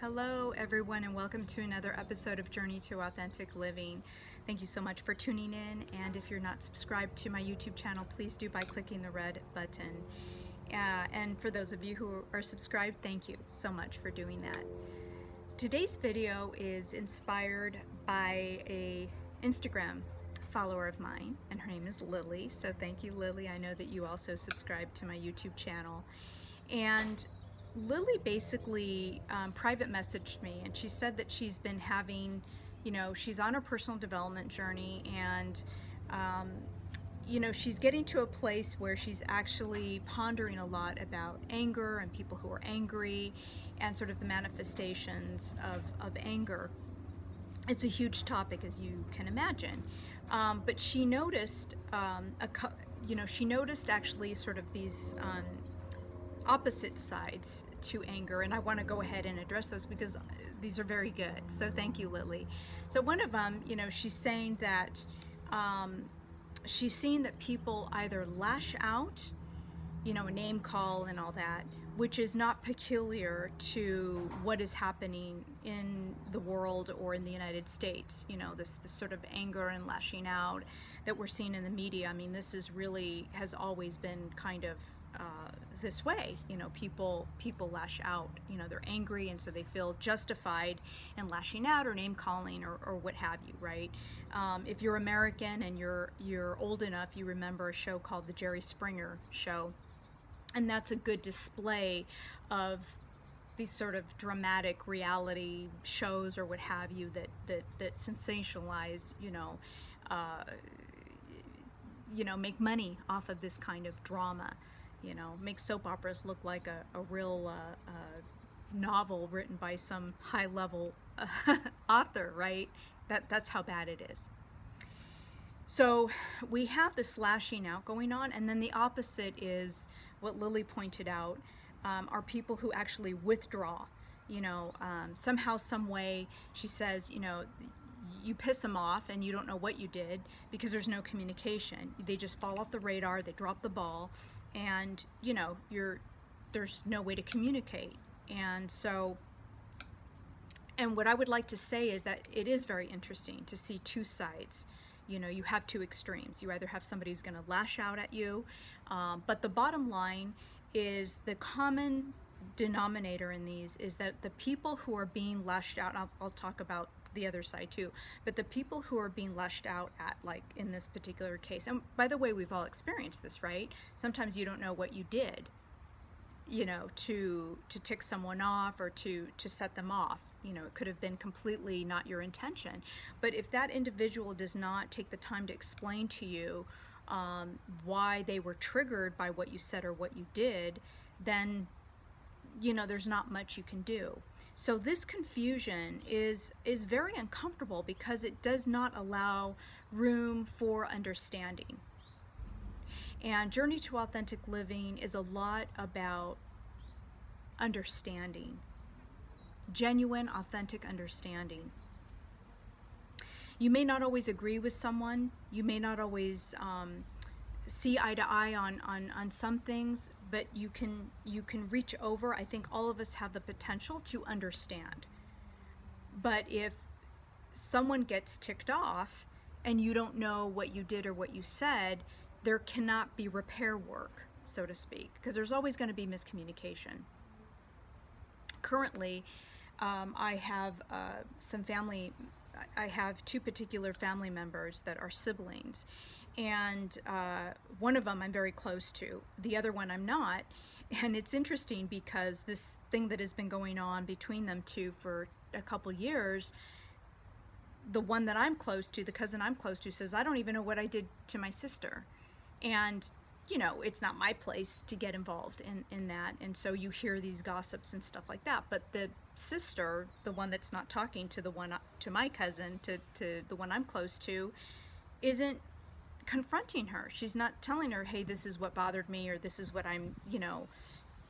Hello everyone, and welcome to another episode of Journey to Authentic Living. Thank you so much for tuning in, and if you're not subscribed to my YouTube channel, please do by clicking the red button. And for those of you who are subscribed, thank you so much for doing that. Today's video is inspired by a Instagram follower of mine, and her name is Lily. So thank you, Lily. I know that you also subscribe to my YouTube channel. And Lily basically private messaged me, and she said that she's been having, she's on her personal development journey, and she's getting to a place where she's actually pondering a lot about anger and people who are angry and sort of the manifestations of anger. It's a huge topic, as you can imagine, but she noticed she noticed actually sort of these opposite sides to anger, and I want to go ahead and address those because these are very good. So thank you, Lily. So one of them, she's saying that she's seen that people either lash out, a name call and all that, which is not peculiar to what is happening in the world or in the United States. This sort of anger and lashing out that we're seeing in the media. I mean, this is really has always been kind of this way. People lash out. They're angry, and so they feel justified in lashing out or name calling or what have you, right? If you're American and you're old enough, you remember a show called The Jerry Springer Show, and that's a good display of these sort of dramatic reality shows or what have you that sensationalize, make money off of this kind of drama. Make soap operas look like a real novel written by some high-level author, right? That's how bad it is. So we have this lashing out going on, and then the opposite is what Lily pointed out, are people who actually withdraw. Somehow, some way, she says, you piss them off and you don't know what you did because there's no communication. They just fall off the radar, they drop the ball, and there's no way to communicate. And so, and what I would like to say is that it is very interesting to see two sides. You have two extremes. You either have somebody who's going to lash out at you, but the bottom line is the common denominator in these is that the people who are being lashed out, I'll talk about the other side too, but the people who are being lashed out at, like in this particular case, and by the way, we've all experienced this, right? Sometimes you don't know what you did, to tick someone off or to set them off. It could have been completely not your intention. But if that individual does not take the time to explain to you why they were triggered by what you said or what you did, then there's not much you can do. So this confusion is very uncomfortable because it does not allow room for understanding. And Journey to Authentic Living is a lot about understanding, genuine, authentic understanding. You may not always agree with someone, you may not always see eye to eye on some things, but you can reach over. I think all of us have the potential to understand. But if someone gets ticked off and you don't know what you did or what you said, there cannot be repair work, so to speak, because there's always going to be miscommunication. Currently, I have I have two particular family members that are siblings, and one of them I'm very close to, the other one I'm not. And it's interesting because this thing that has been going on between them two for a couple years, the one that I'm close to, the cousin I'm close to, says, I don't even know what I did to my sister. And it's not my place to get involved in that. And so you hear these gossips and stuff like that. But the sister, the one that's not talking to my cousin, to the one I'm close to, isn't confronting her. She's not telling her, hey, this is what bothered me, or this is what I'm,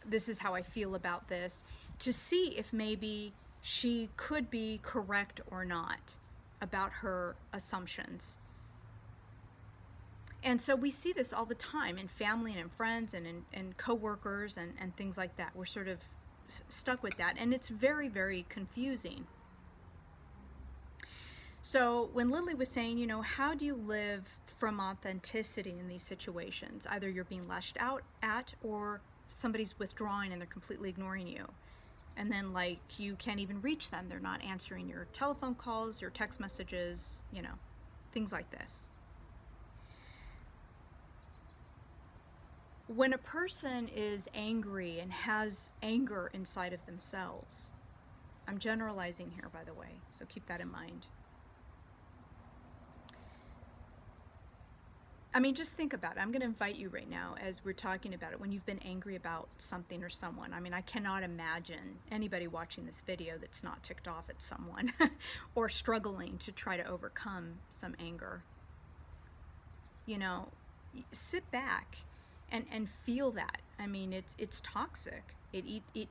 this is how I feel about this, to see if maybe she could be correct or not about her assumptions. And so we see this all the time in family and in friends and in co-workers and things like that. We're sort of stuck with that, and it's very, very confusing. So when Lily was saying, you know, how do you live from authenticity in these situations? Either you're being lashed out at, or somebody's withdrawing and they're completely ignoring you. And then, like, you can't even reach them. They're not answering your telephone calls, your text messages, you know, things like this. When a person is angry and has anger inside of themselves, I'm generalizing here, by the way, so keep that in mind. I mean, just think about it. I'm going to invite you right now, as we're talking about it, when you've been angry about something or someone. I mean, I cannot imagine anybody watching this video that's not ticked off at someone or struggling to try to overcome some anger. You know, sit back and feel that. I mean, it's toxic. It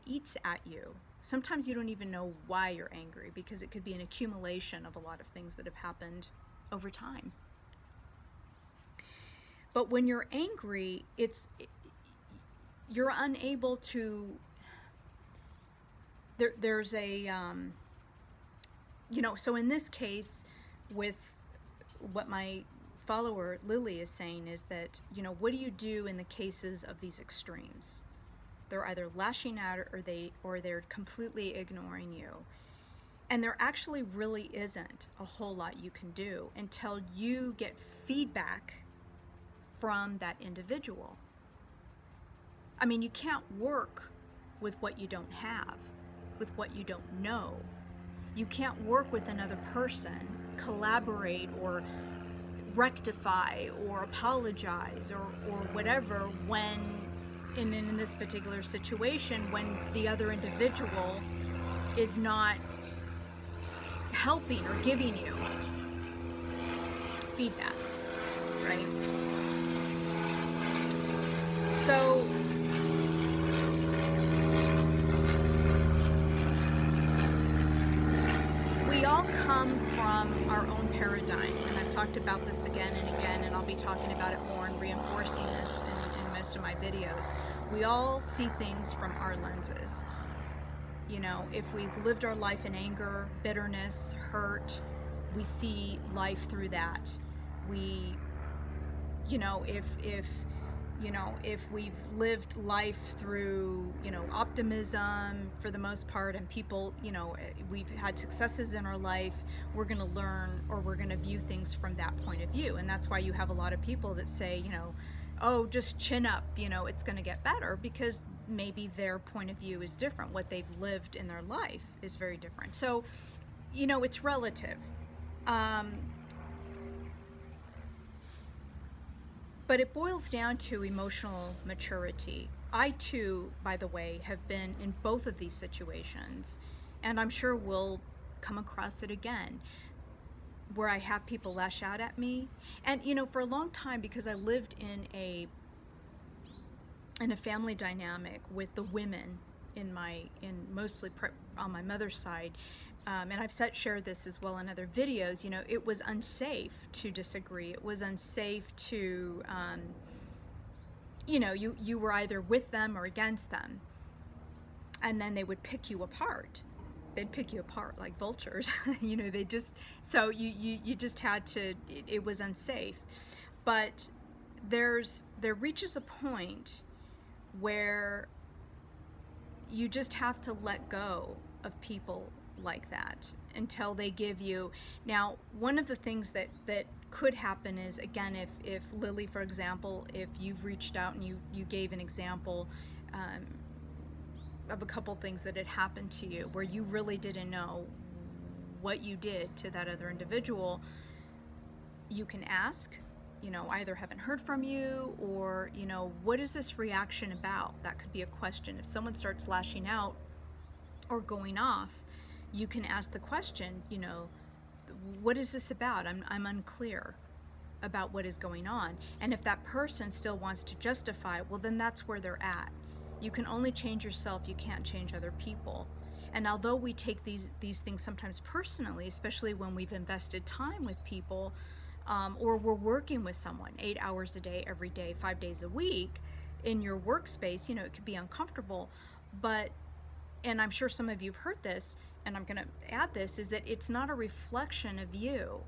eats at you. Sometimes you don't even know why you're angry, because it could be an accumulation of a lot of things that have happened over time. But when you're angry, you're unable to, there's a, you know, so in this case, with what my follower Lily is saying is that, you know, what do you do in the cases of these extremes? They're either lashing out, or they're completely ignoring you. And there actually really isn't a whole lot you can do until you get feedback from that individual. I mean, you can't work with what you don't have, with what you don't know. You can't work with another person, collaborate or rectify or apologize or whatever when, in this particular situation, when the other individual is not helping or giving you feedback, right? So we all come from our own paradigm, and I've talked about this again and again, and I'll be talking about it more and reinforcing this in most of my videos. We all see things from our lenses. You know, if we've lived our life in anger, bitterness, hurt, we see life through that. We, you know, if we've lived life through, you know, optimism for the most part, and people, you know, we've had successes in our life, we're going to learn, or we're going to view things from that point of view. And that's why you have a lot of people that say, you know, oh, just chin up, you know, it's going to get better, because maybe their point of view is different. What they've lived in their life is very different. So, you know, it's relative. But it boils down to emotional maturity. I too, by the way, have been in both of these situations, and I'm sure we'll come across it again, where I have people lash out at me. And, you know, for a long time, because I lived in a family dynamic with the women mostly on my mother's side, and I've shared this as well in other videos, you know, it was unsafe to disagree. It was unsafe to, you know, you were either with them or against them. And then they would pick you apart. They'd pick you apart like vultures. You know, they just, so you just had to, it was unsafe. But there reaches a point where you just have to let go of people like that until they give you. Now, one of the things that could happen is, again, if Lily, for example, if you've reached out and you gave an example of a couple things that had happened to you where you really didn't know what you did to that other individual, you can ask, you know, either haven't heard from you, or, you know, what is this reaction about? That could be a question. If someone starts lashing out or going off, you can ask the question, you know, what is this about? I'm unclear about what is going on. And if that person still wants to justify, well, then that's where they're at. You can only change yourself. You can't change other people. And although we take these things sometimes personally, especially when we've invested time with people, or we're working with someone 8 hours a day, every day, 5 days a week in your workspace, you know, it could be uncomfortable, but and I'm sure some of you have heard this, and I'm going to add this, is that it's not a reflection of you.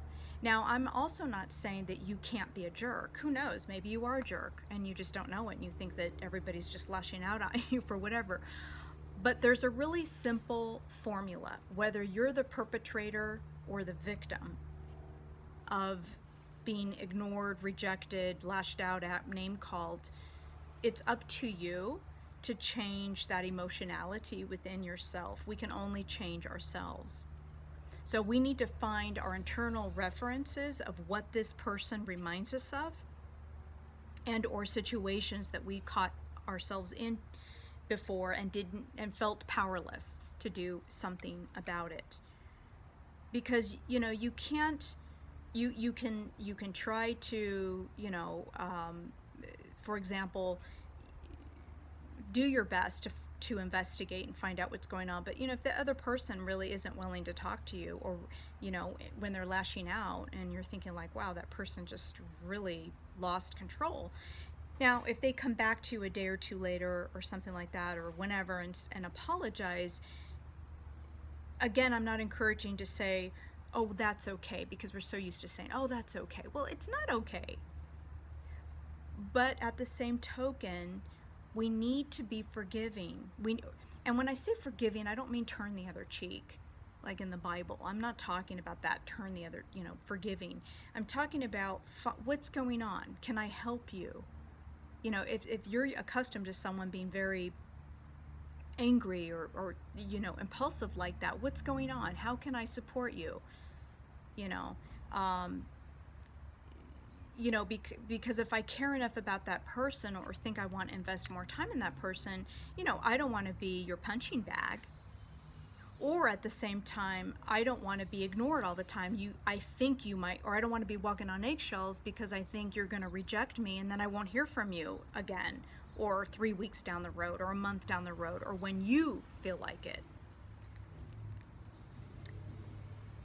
Now, I'm also not saying that you can't be a jerk. Who knows? Maybe you are a jerk and you just don't know it and you think that everybody's just lashing out on you for whatever. But there's a really simple formula, whether you're the perpetrator or the victim of being ignored, rejected, lashed out at, name-called. It's up to you to change that emotionality within yourself. We can only change ourselves. So we need to find our internal references of what this person reminds us of, and or situations that we caught ourselves in before and felt powerless to do something about it. Because you can't, you can try to, for example, do your best to investigate and find out what's going on. But if the other person really isn't willing to talk to you, or when they're lashing out and you're thinking like, wow, that person just really lost control. Now, if they come back to you a day or two later or something like that, or whenever, and apologize, again, I'm not encouraging to say, oh, that's okay, because we're so used to saying, oh, that's okay. Well, it's not okay. But at the same token, we need to be forgiving. And when I say forgiving, I don't mean turn the other cheek, like in the Bible. I'm not talking about that, turn the other, forgiving. I'm talking about what's going on. Can I help you? If you're accustomed to someone being very angry or impulsive like that, what's going on? How can I support you? Because if I care enough about that person, or think I want to invest more time in that person, I don't want to be your punching bag. Or at the same time, I don't want to be ignored all the time. I think you might, or I don't want to be walking on eggshells because I think you're going to reject me and then I won't hear from you again, or 3 weeks down the road, or a month down the road, or when you feel like it.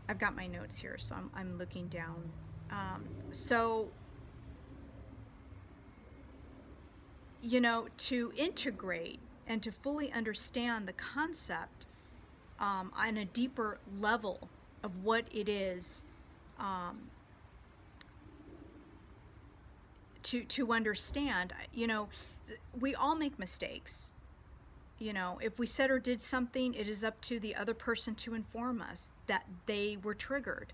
I've got my notes here, so I'm looking down. To integrate and to fully understand the concept on a deeper level of what it is, to understand, we all make mistakes. If we said or did something, it is up to the other person to inform us that they were triggered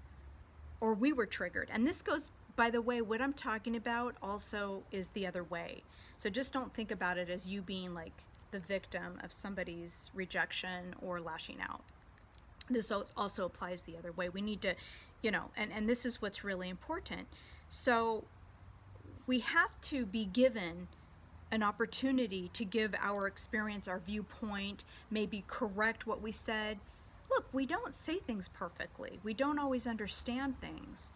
or we were triggered. And this goes, by the way, what I'm talking about also is the other way. So just don't think about it as you being like the victim of somebody's rejection or lashing out. This also applies the other way. We need to, and this is what's really important. So we have to be given an opportunity to give our experience, our viewpoint, maybe correct what we said. Look, we don't say things perfectly. We don't always understand things.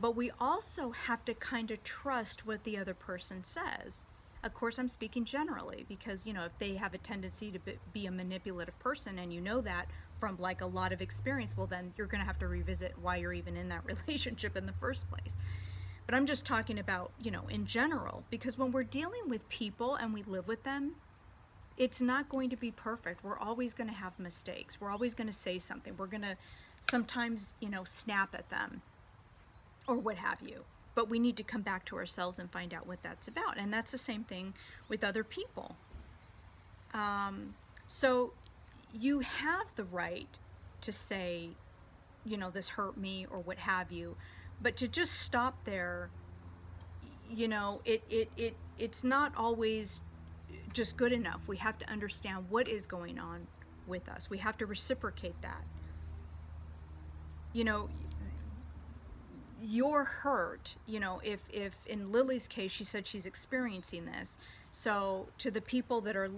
But we also have to kind of trust what the other person says. Of course, I'm speaking generally because, if they have a tendency to be a manipulative person, and that from like a lot of experience, well, then you're going to have to revisit why you're even in that relationship in the first place. But I'm just talking about, in general, because when we're dealing with people and we live with them, it's not going to be perfect. We're always going to have mistakes. We're always going to say something. We're going to sometimes, snap at them or what have you. But we need to come back to ourselves and find out what that's about. And that's the same thing with other people. So you have the right to say, this hurt me or what have you. But to just stop there, it's not always just good enough. We have to understand what is going on with us. We have to reciprocate that. You're hurt, if in Lily's case, she said she's experiencing this. So to the people that are,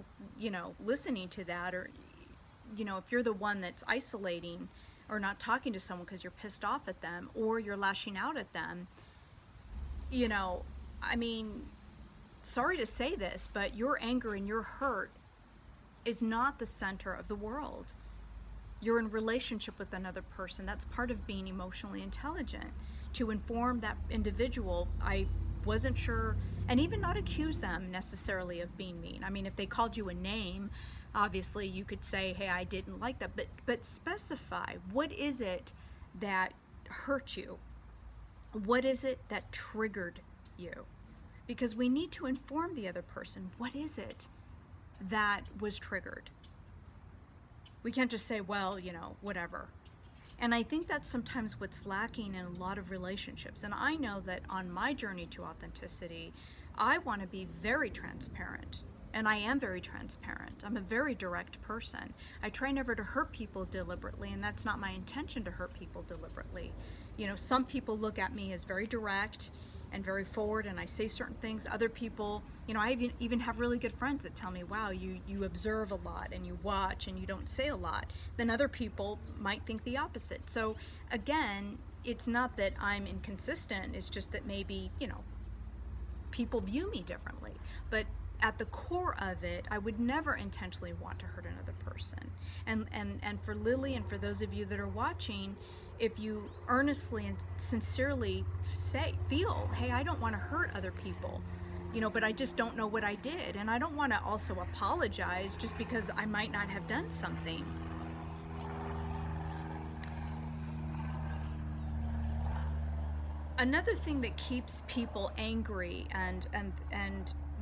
listening to that, or, if you're the one that's isolating or not talking to someone because you're pissed off at them or you're lashing out at them, sorry to say this, but your anger and your hurt is not the center of the world. You're in relationship with another person. That's part of being emotionally intelligent, to inform that individual, I wasn't sure, and even not accuse them necessarily of being mean. If they called you a name, Obviously, you could say, hey, I didn't like that, but specify, what is it that hurt you? What is it that triggered you? Because we need to inform the other person, what is it that was triggered? We can't just say, well, you know, whatever. And I think that's sometimes what's lacking in a lot of relationships. And I know that on my journey to authenticity, I want to be very transparent. And I am very transparent. I'm a very direct person. I try never to hurt people deliberately, and that's not my intention to hurt people deliberately. You know, some people look at me as very direct and very forward, and I say certain things. Other people, you know, I even have really good friends that tell me, wow, you observe a lot and you watch and you don't say a lot. Then other people might think the opposite. So again, it's not that I'm inconsistent, it's just that maybe, you know, people view me differently. But at the core of it, I would never intentionally want to hurt another person. And for Lily and for those of you that are watching, if you earnestly and sincerely feel, hey, I don't want to hurt other people, you know, but I just don't know what I did. And I don't want to also apologize just because I might not have done something. Another thing that keeps people angry, and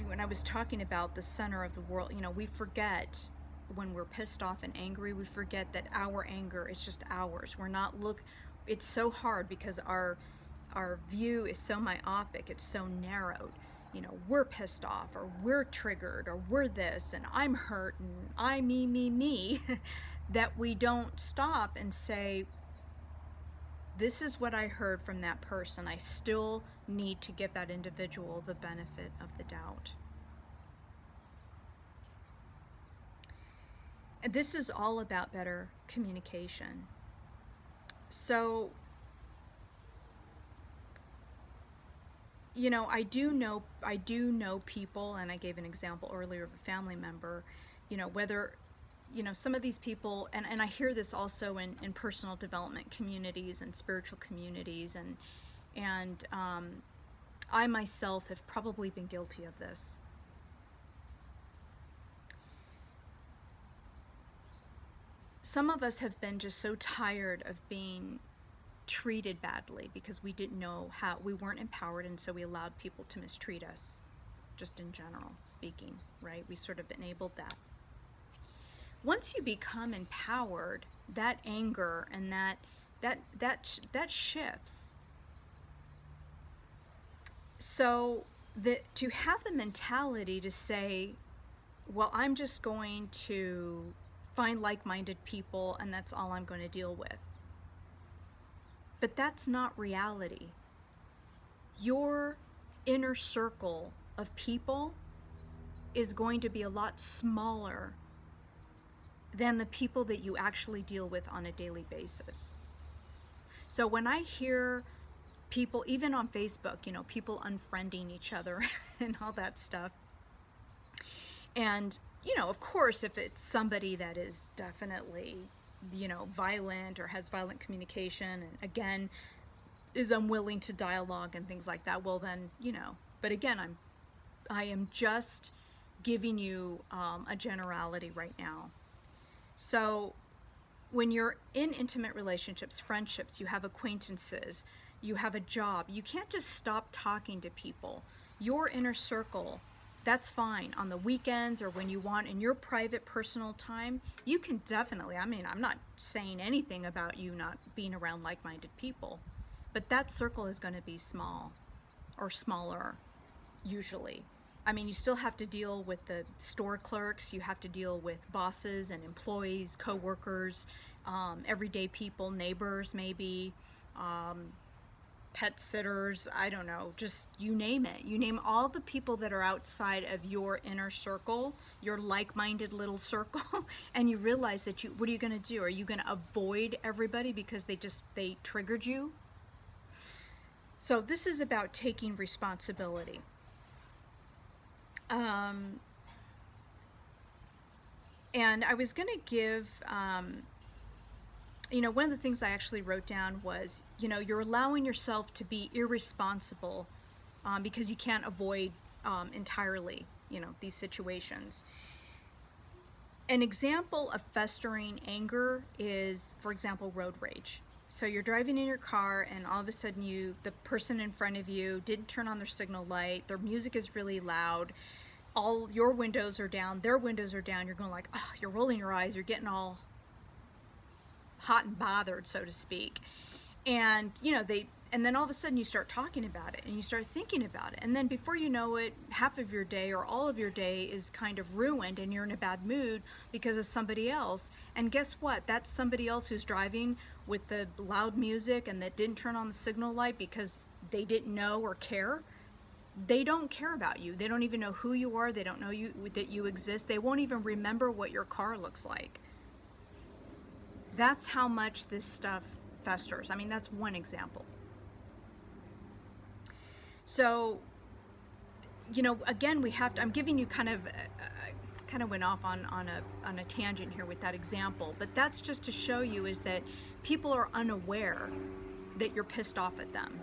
when I was talking about the center of the world, you know, we forget when we're pissed off and angry, we forget that our anger is just ours. We're not it's so hard because our view is so myopic, it's so narrowed. You know, we're pissed off, or we're triggered, or we're this, and I'm hurt, and I, me, that we don't stop and say, this is what I heard from that person. I still need to give that individual the benefit of the doubt. And this is all about better communication. So, you know, I do know people, and I gave an example earlier of a family member, you know, whether, you know, some of these people, and I hear this also in personal development communities and spiritual communities, and I myself have probably been guilty of this. Some of us have been just so tired of being treated badly because we didn't know how, we weren't empowered, and so we allowed people to mistreat us, just in general speaking, right? We sort of enabled that. Once you become empowered, that anger and that shifts. So to have the mentality to say, well, I'm just going to find like-minded people and that's all I'm going to deal with. But that's not reality. Your inner circle of people is going to be a lot smaller than the people that you actually deal with on a daily basis. So when I hear people, even on Facebook, you know, people unfriending each other and all that stuff, and, you know, of course, if it's somebody that is definitely, you know, violent or has violent communication and, again, is unwilling to dialogue and things like that, well then, you know, but again, I am just giving you a generality right now. So when you're in intimate relationships, friendships, you have acquaintances, you have a job, you can't just stop talking to people. Your inner circle, that's fine. On the weekends or when you want in your private personal time, you can definitely, I mean, I'm not saying anything about you not being around like-minded people, but that circle is going to be small or smaller usually. I mean, you still have to deal with the store clerks, you have to deal with bosses and employees, co-workers, everyday people, neighbors maybe, pet sitters, I don't know, just you name it. You name all the people that are outside of your inner circle, your like-minded little circle, and you realize that what are you going to do? Are you going to avoid everybody because they triggered you? So this is about taking responsibility. And I was going to give, you know, one of the things I actually wrote down was, you know, you're allowing yourself to be irresponsible because you can't avoid entirely, you know, these situations. An example of festering anger is, for example, road rage. So you're driving in your car and all of a sudden the person in front of you didn't turn on their signal light, their music is really loud, all your windows are down, their windows are down, you're going like, oh, you're rolling your eyes, you're getting all hot and bothered, so to speak. And and then all of a sudden you start talking about it and you start thinking about it, and then before you know it, half of your day or all of your day is kind of ruined and you're in a bad mood because of somebody else. And guess what? That's somebody else who's driving with the loud music and that didn't turn on the signal light because they didn't know or care. They don't care about you. They don't even know who you are. They don't know that you exist. They won't even remember what your car looks like. That's how much this stuff festers. I mean, that's one example. So, again, we have to, I'm giving you kind of went off on a tangent here with that example, but that's just to show you is that people are unaware that you're pissed off at them.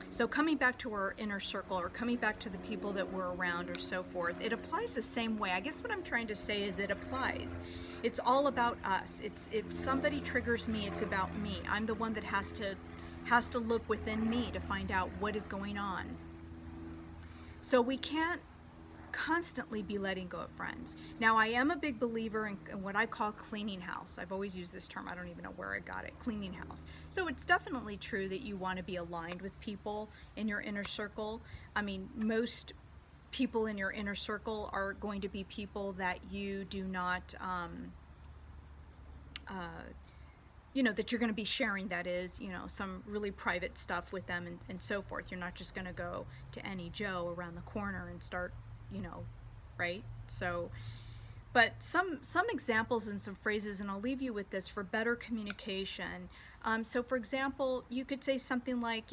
So coming back to our inner circle, or coming back to the people that we're around or so forth, it applies the same way. I guess what I'm trying to say is it applies. It's all about us. If somebody triggers me, it's about me. I'm the one that has to look within me to find out what is going on. So we can't constantly be letting go of friends. Now, I am a big believer in what I call cleaning house. I've always used this term. I don't even know where I got it. Cleaning house. So it's definitely true that you want to be aligned with people in your inner circle. I mean, most people in your inner circle are going to be people that you do not, that you're going to be sharing, that is, some really private stuff with them and so forth. You're not just going to go to any Joe around the corner and start, right? So, but some examples and some phrases, and I'll leave you with this for better communication. So for example, you could say something like,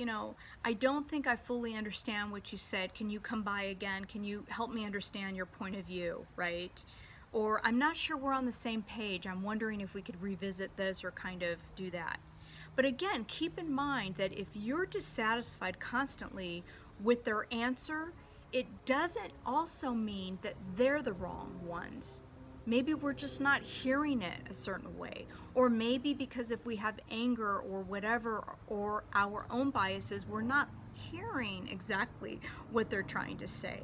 I don't think I fully understand what you said. Can you come by again? Can you help me understand your point of view, right? Or I'm not sure we're on the same page. I'm wondering if we could revisit this or kind of do that. But again, keep in mind that if you're dissatisfied constantly with their answer, it doesn't also mean that they're the wrong ones. Maybe we're just not hearing it a certain way. Or maybe because if we have anger or whatever, or our own biases, we're not hearing exactly what they're trying to say.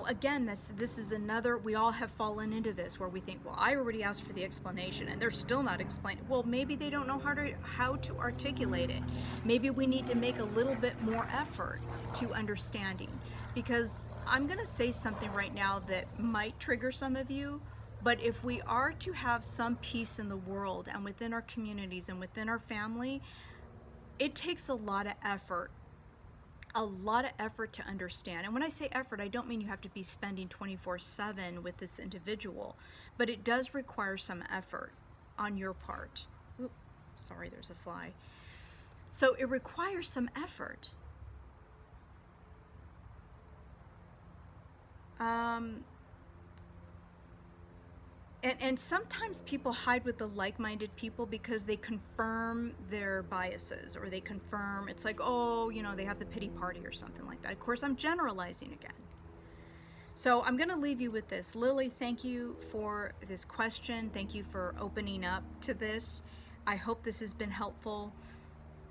Again, this is another, we all have fallen into this where we think, well, I already asked for the explanation and they're still not explaining. Well, maybe they don't know how to articulate it. Maybe we need to make a little bit more effort to understanding, because I'm going to say something right now that might trigger some of you, but if we are to have some peace in the world and within our communities and within our family, it takes a lot of effort. A lot of effort to understand. And when I say effort, I don't mean you have to be spending 24/7 with this individual, but it does require some effort on your part. Oops, sorry, there's a fly. So it requires some effort. And sometimes people hide with the like-minded people because they confirm their biases, or they confirm, it's like, oh, they have the pity party or something like that. Of course, I'm generalizing again. So I'm going to leave you with this. Lily, thank you for this question. Thank you for opening up to this. I hope this has been helpful.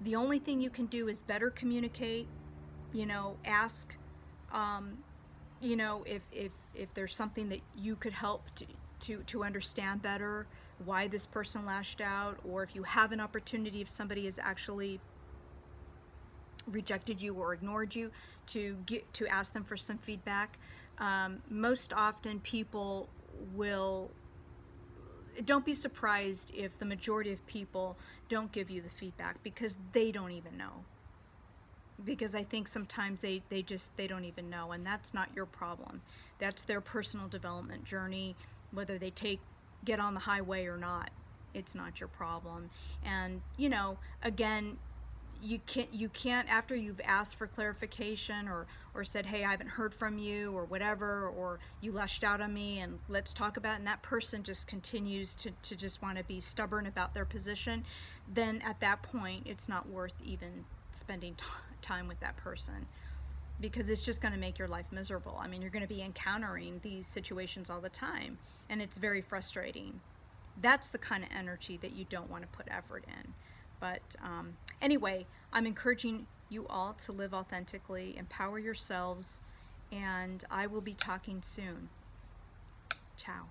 The only thing you can do is better communicate, ask, if there's something that you could help to understand better why this person lashed out, or if you have an opportunity, if somebody has actually rejected you or ignored you, to ask them for some feedback. Most often people will, don't be surprised if the majority of people don't give you the feedback because they don't even know. Because I think sometimes they don't even know, and that's not your problem. That's their personal development journey. Whether they get on the highway or not, it's not your problem. And again, you can't after you've asked for clarification or said, hey, I haven't heard from you or whatever, or you lashed out on me and let's talk about it, and that person just continues to just want to be stubborn about their position, then at that point it's not worth even spending time with that person, because it's just going to make your life miserable. I mean, you're going to be encountering these situations all the time, and it's very frustrating. That's the kind of energy that you don't want to put effort in. But anyway, I'm encouraging you all to live authentically, empower yourselves, and I will be talking soon. Ciao.